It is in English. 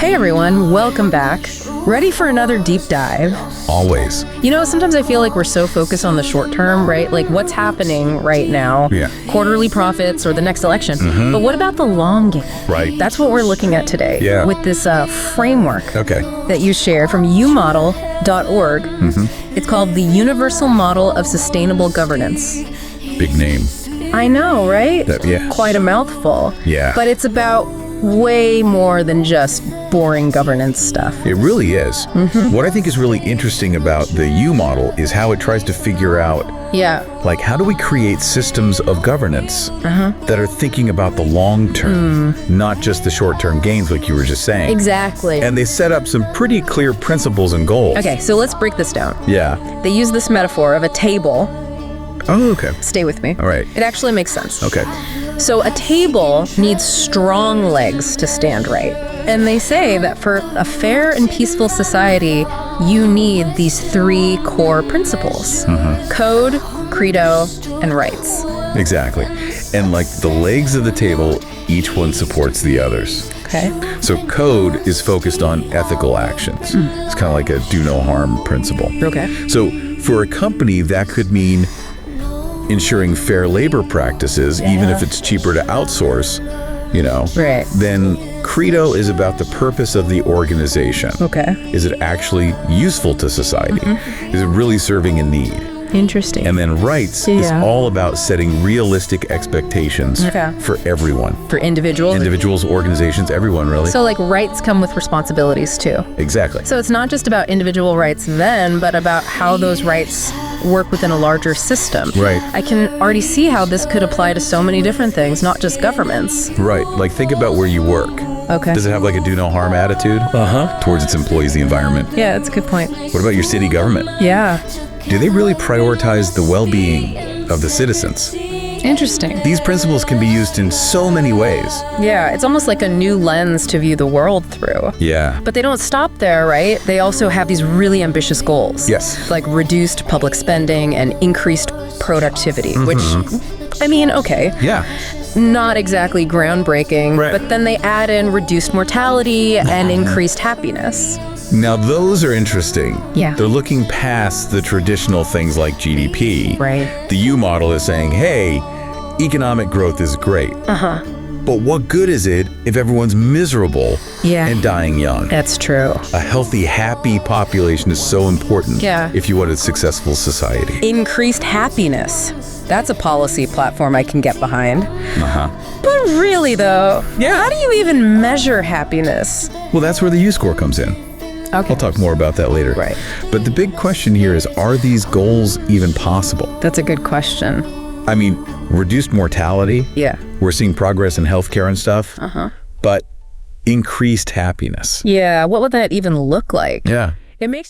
Hey everyone, welcome back. Ready for another deep dive? Always. You know, sometimes I feel like we're so focused on the short term, right? Like what's happening right now, quarterly profits or the next election. But what about the long game? Right. That's what we're looking at today with this framework that you shared from umodel.org. It's called the Universal Model of Sustainable Governance. Big name. I know, right? Yeah. Quite a mouthful. Yeah. But it's about way more than just boring governance stuff. It really is. What I think is really interesting about the U model is how it tries to figure out, like, how do we create systems of governance that are thinking about the long term, not just the short-term gains, like you were just saying. Exactly. And they set up some pretty clear principles and goals. Okay, so let's break this down. Yeah. They use this metaphor of a table. Oh, okay. Stay with me. All right. It actually makes sense. Okay. So a table needs strong legs to stand right. And they say that for a fair and peaceful society, you need these three core principles: code, credo, and rights. Exactly. And like the legs of the table, each one supports the others. Okay. So code is focused on ethical actions. It's kind of like a do no harm principle. Okay. So for a company, that could mean ensuring fair labor practices, even if it's cheaper to outsource, you know. Right. Then credo is about the purpose of the organization. Okay. Is it actually useful to society? Is it really serving a need? Interesting. And then rights is all about setting realistic expectations for everyone. For individuals? Individuals, organizations, everyone, really. So like rights come with responsibilities too. Exactly. So it's not just about individual rights then, but about how those rights work within a larger system. Right. I can already see how this could apply to so many different things, not just governments. Right. Like think about where you work. Okay. Does it have like a do no harm attitude towards its employees, the environment? Yeah, that's a good point. What about your city government? Yeah. Do they really prioritize the well-being of the citizens? Interesting. These principles can be used in so many ways. Yeah, it's almost like a new lens to view the world through. Yeah. But they don't stop there, right? They also have these really ambitious goals. Yes. Like reduced public spending and increased productivity, which, I mean, okay. Yeah. Not exactly groundbreaking, but then they add in reduced mortality and increased happiness. Now those are interesting. Yeah. They're looking past the traditional things like GDP. Right. The U model is saying, hey, economic growth is great. But what good is it if everyone's miserable and dying young? That's true. A healthy, happy population is so important if you want a successful society. Increased happiness. That's a policy platform I can get behind. But really though, how do you even measure happiness? Well, that's where the U score comes in. Okay. I'll talk more about that later. Right. But the big question here is, are these goals even possible? That's a good question. I mean, reduced mortality. Yeah. We're seeing progress in healthcare and stuff. But increased happiness. Yeah, what would that even look like? Yeah. It makes you